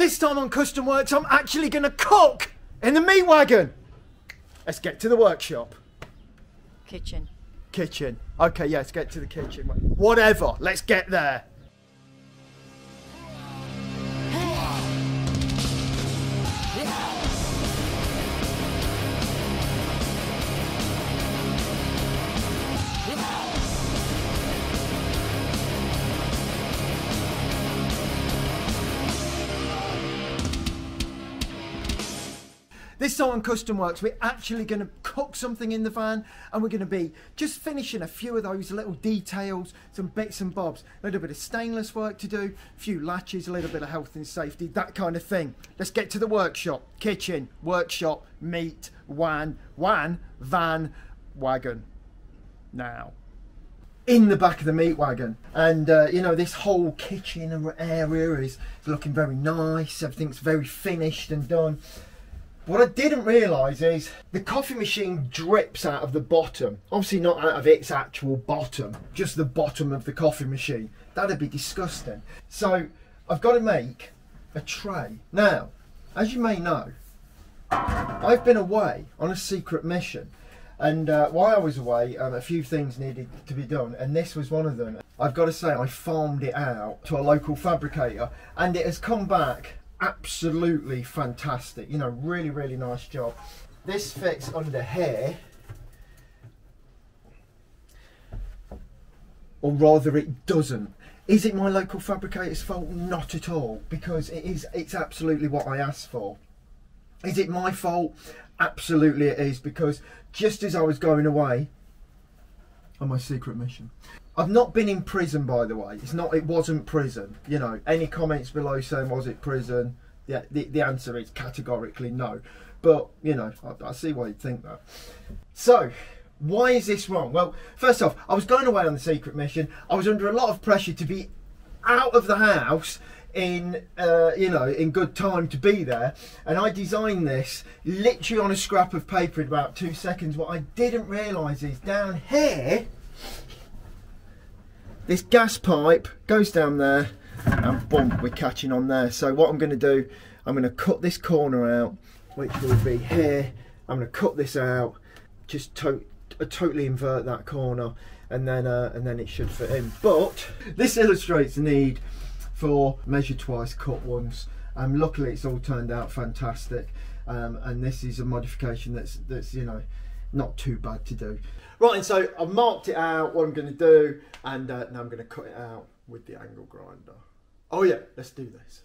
This time on Custom Works, I'm actually going to cook in the Meat Wagon. Let's get to the workshop. Kitchen. Kitchen. Okay, yeah, let's get to the kitchen. Whatever, let's get there. This time on Custom Works, we're actually going to cook something in the van, and we're going to be just finishing a few of those little details, some bits and bobs, a little bit of stainless work to do, a few latches, a little bit of health and safety, that kind of thing. Let's get to the workshop. Kitchen, workshop, meat, van, wagon. Now, in the back of the Meat Wagon, and you know, this whole kitchen area is looking very nice, everything's very finished and done. What I didn't realise is the coffee machine drips out of the bottom. Obviously not out of its actual bottom, just the bottom of the coffee machine. That'd be disgusting. So I've got to make a tray. Now, as you may know, I've been away on a secret mission. And while I was away, a few things needed to be done, and this was one of them. I've got to say, I farmed it out to a local fabricator, and it has come back absolutely fantastic. You know, really, really nice job. This fits under here, or rather it doesn't. Is it my local fabricator's fault? Not at all, because it's absolutely what I asked for. Is it my fault? Absolutely it is, because just as I was going away on my secret mission, I've not been in prison, by the way. It wasn't prison. You know, any comments below saying was it prison? Yeah, the answer is categorically no. But you know, I see why you'd think that. So, why is this wrong? Well, first off, I was going away on the secret mission. I was under a lot of pressure to be out of the house in you know, in good time to be there, and I designed this literally on a scrap of paper in about 2 seconds. What I didn't realise is down here, this gas pipe goes down there, and boom, we're catching on there. So what I'm going to do, I'm going to cut this corner out, which will be here. I'm going to cut this out, just totally invert that corner, and then it should fit in. But this illustrates the need for measure twice, cut once. Luckily it's all turned out fantastic, and this is a modification that's you know, not too bad to do. Right, and so I've marked it out what I'm going to do, and now I'm going to cut it out with the angle grinder. Oh yeah, let's do this.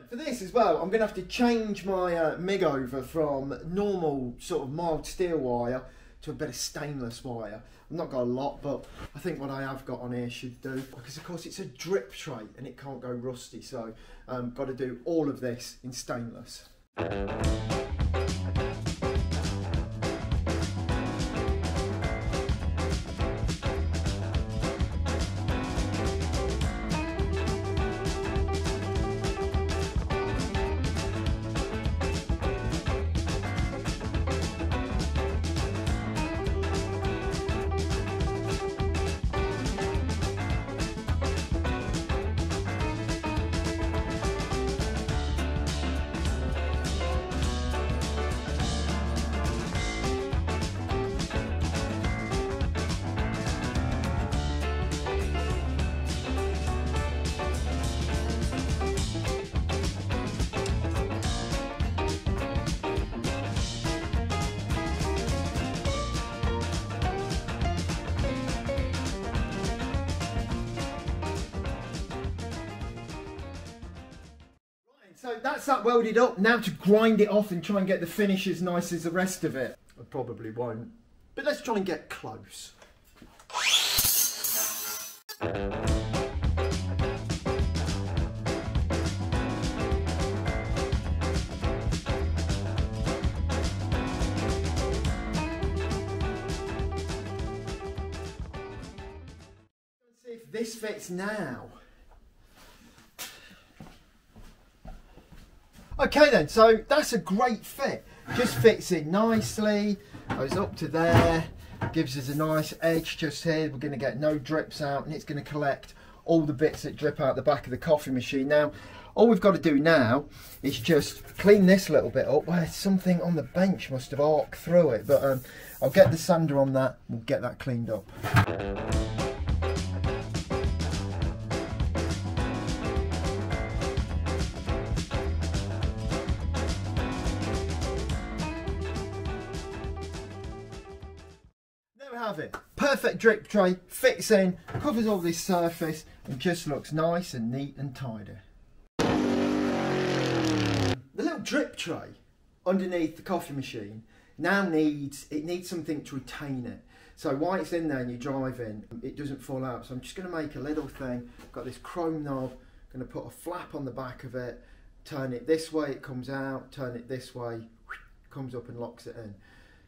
For this as well, I'm going to have to change my MIG over from normal sort of mild steel wire to a bit of stainless wire. I've not got a lot, but I think what I have got on here should do, because of course it's a drip tray and it can't go rusty, so got to do all of this in stainless. So that's that welded up. Now to grind it off and try and get the finish as nice as the rest of it. I probably won't, but let's try and get close. Let's see if this fits now. Okay then, so that's a great fit. Just fits in nicely, goes up to there, gives us a nice edge just here. We're going to get no drips out, and it's going to collect all the bits that drip out the back of the coffee machine. Now, all we've got to do now is just clean this little bit up where something on the bench must have arced through it. But I'll get the sander on that, we'll get that cleaned up. Have it. Perfect drip tray, fits in, covers all this surface and just looks nice and neat and tidy. The little drip tray underneath the coffee machine now needs something to retain it. So while it's in there and you drive in, it doesn't fall out. So I'm just going to make a little thing. Got this chrome knob, going to put a flap on the back of it, turn it this way, it comes out, turn it this way, comes up and locks it in.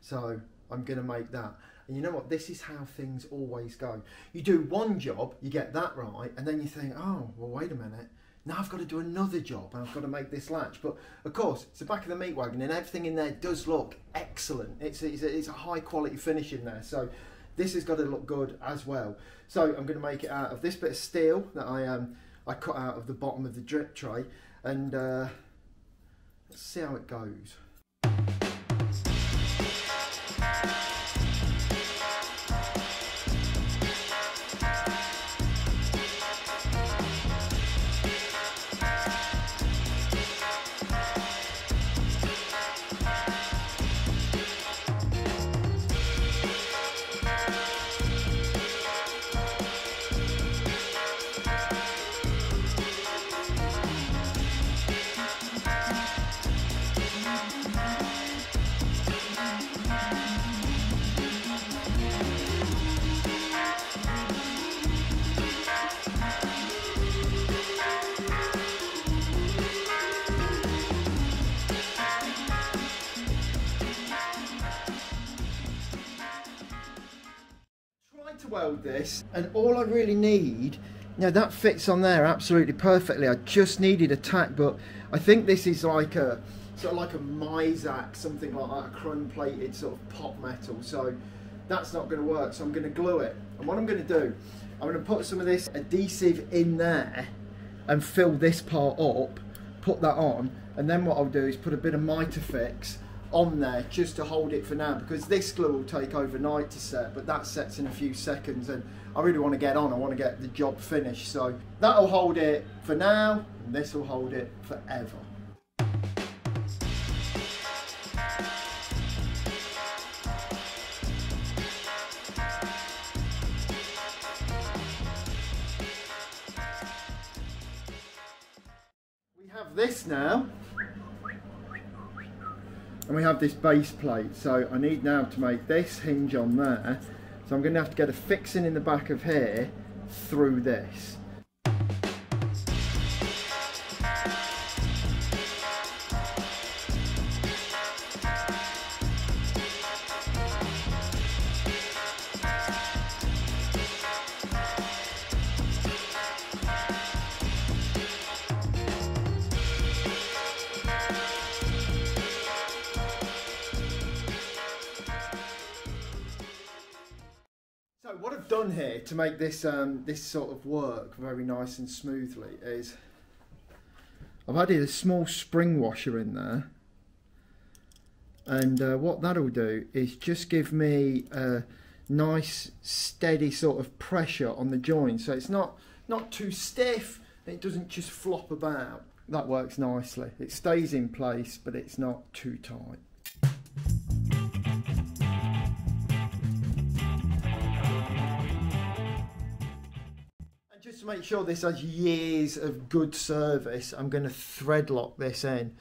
So I'm going to make that. And you know what, this is how things always go. You do one job, you get that right, and then you think, oh, well, wait a minute, now I've got to do another job and I've got to make this latch. But of course, it's the back of the Meat Wagon and everything in there does look excellent. It's a high quality finish in there. So this has got to look good as well. So I'm going to make it out of this bit of steel that I cut out of the bottom of the drip tray. And let's see how it goes. To weld this, and all I really need, now that fits on there absolutely perfectly. I just needed a tack, but I think this is like a sort of like a Misak, something like that, a chrome plated sort of pot metal, so that's not going to work. So I'm going to glue it, and what I'm going to do, I'm going to put some of this adhesive in there and fill this part up, put that on, and then what I'll do is put a bit of Mitafix on there just to hold it for now, because this glue will take overnight to set, but that sets in a few seconds and I really want to get on. I want to get the job finished, so that'll hold it for now and this will hold it forever. We have this now. And we have this base plate, so I need now to make this hinge on there. So I'm going to have to get a fixing in the back of here through this. So what I've done here to make this this sort of work very nice and smoothly is I've added a small spring washer in there, and what that'll do is just give me a nice steady sort of pressure on the joint, so it's not too stiff, it doesn't just flop about. That works nicely. It stays in place, but it's not too tight. to make sure this has years of good service, I'm going to thread lock this in.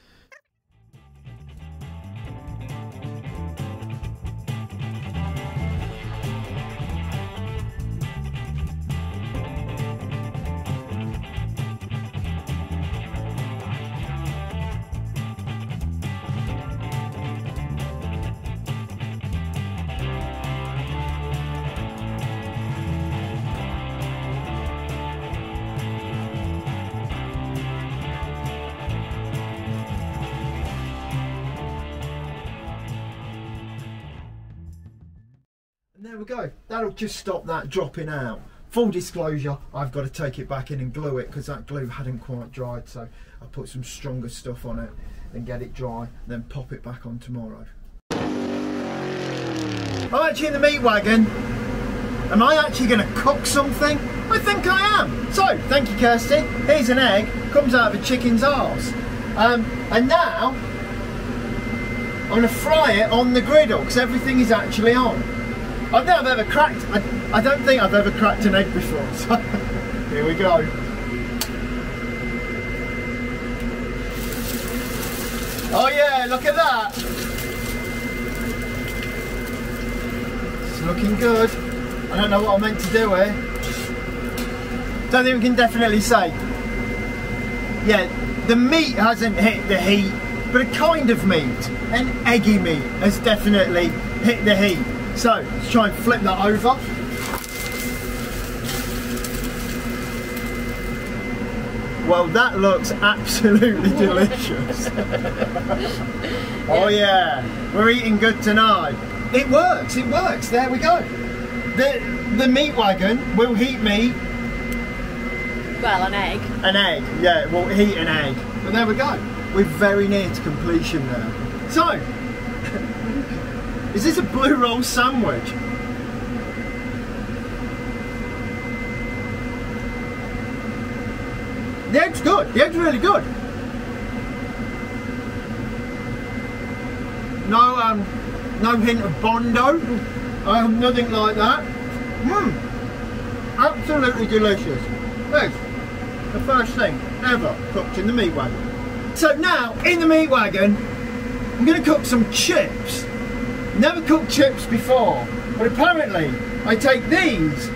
And there we go, that'll just stop that dropping out. Full disclosure, I've got to take it back in and glue it because that glue hadn't quite dried, so I put some stronger stuff on it and get it dry, then pop it back on tomorrow. I'm actually in the meat wagon. Am I actually going to cook something? I think I am. So, thank you Kirsty, here's an egg, comes out of a chicken's arse. And now, I'm going to fry it on the griddle because everything is actually on. I don't think I've ever cracked an egg before, so here we go. Oh yeah, look at that. It's looking good. I don't know what I'm meant to do here. Don't think we can definitely say. Yeah, the meat hasn't hit the heat, but a kind of meat, an eggy meat, has definitely hit the heat. So, let's try and flip that over. Well, that looks absolutely delicious. Oh yeah, we're eating good tonight. It works, there we go. The meat wagon will heat me... Well, an egg. An egg, yeah, it will heat an egg. But there we go. We're very near to completion now. So, is this a blue roll sandwich? The egg's good. The egg's really good. No hint of Bondo. Nothing like that. Absolutely delicious. This, the first thing ever cooked in the meat wagon. So now, in the meat wagon, I'm going to cook some chips. Never cooked chips before, but apparently I take these.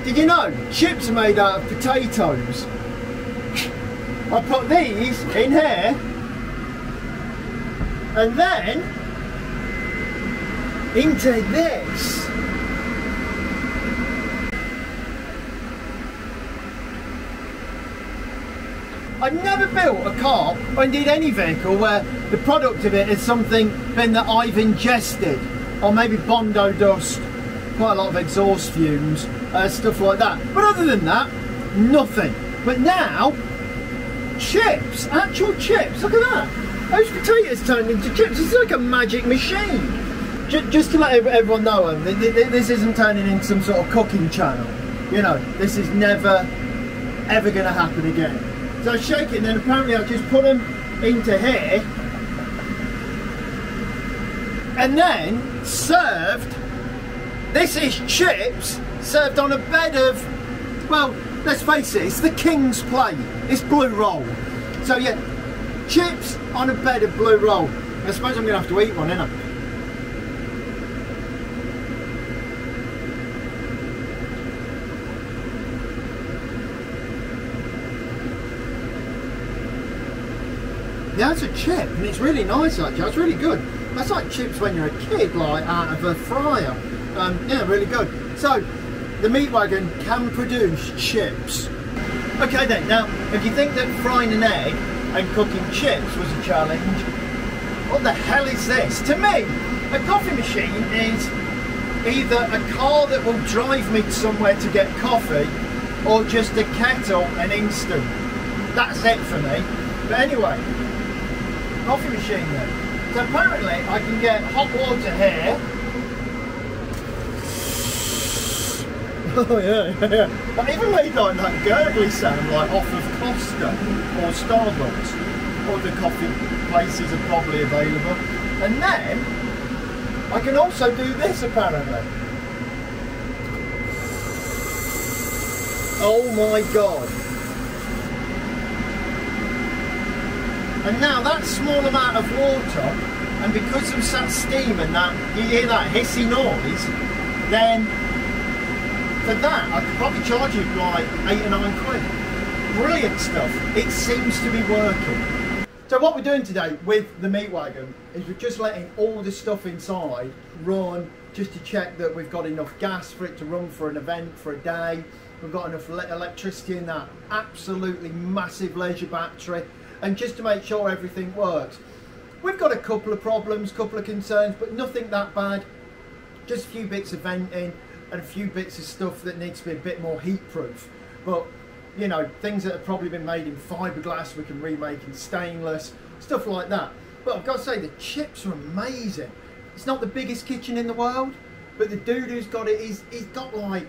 Did you know chips are made out of potatoes? I put these in here and then into this. I've never built a car, or indeed any vehicle, where the product of it is something that I've ingested, or maybe Bondo dust, quite a lot of exhaust fumes, stuff like that. But other than that, nothing. But now, chips, actual chips, look at that. Those potatoes turned into chips, it's like a magic machine. Just to let everyone know, this isn't turning into some sort of cooking channel. You know, this is never, ever going to happen again. So I shake it and then apparently I just put them into here and then served, this is chips served on a bed of, well, let's face it, it's the king's plate, it's blue roll. So yeah, chips on a bed of blue roll. I suppose I'm going to have to eat one, ain't I? Yeah, that's a chip, and it's really nice actually, that's really good. That's like chips when you're a kid, like out of a fryer. Yeah, really good. So, the meat wagon can produce chips. Okay then, now, if you think that frying an egg and cooking chips was a challenge, what the hell is this? To me, a coffee machine is either a car that will drive me somewhere to get coffee, or just a kettle and instant. That's it for me. But anyway, coffee machine then. So apparently I can get hot water here. Oh yeah. I even made like that gurgly sound like off of Costa or Starbucks. Other coffee places are probably available. And then I can also do this apparently. Oh my God. And now that small amount of water, and because of that steam and that, you hear that hissy noise, then for that I could probably charge you like 8 or 9 quid. Brilliant stuff. It seems to be working. So what we're doing today with the Meat Wagon is we're just letting all the stuff inside run, just to check that we've got enough gas for it to run for an event, for a day. We've got enough electricity in that absolutely massive leisure battery, and just to make sure everything works. We've got a couple of problems, couple of concerns, but nothing that bad. Just a few bits of venting and a few bits of stuff that needs to be a bit more heat proof. But you know, things that have probably been made in fiberglass we can remake in stainless, stuff like that. But I've got to say, the chips are amazing. It's not the biggest kitchen in the world, but the dude who's got it, he's got like,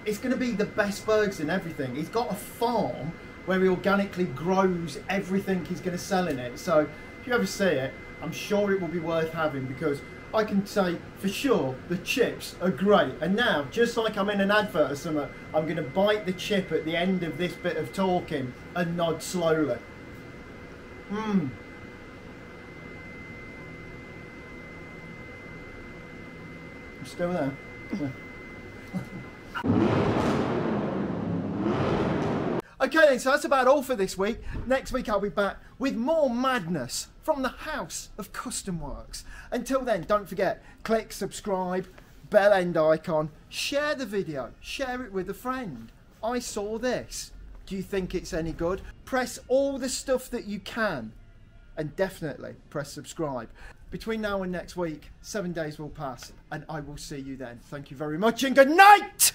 it's going to be the best burgers and everything. He's got a farm where he organically grows everything he's going to sell in it. So if you ever see it, I'm sure it will be worth having, because I can say for sure the chips are great. And now, just like I'm in an advert or something, I'm going to bite the chip at the end of this bit of talking and nod slowly. Mmm. I'm still there. Okay then, so that's about all for this week. Next week I'll be back with more madness from the House of Custom Works. Until then, don't forget, click subscribe, bell end icon, share the video, share it with a friend. I saw this. Do you think it's any good? Press all the stuff that you can, and definitely press subscribe. Between now and next week, 7 days will pass, and I will see you then. Thank you very much and good night!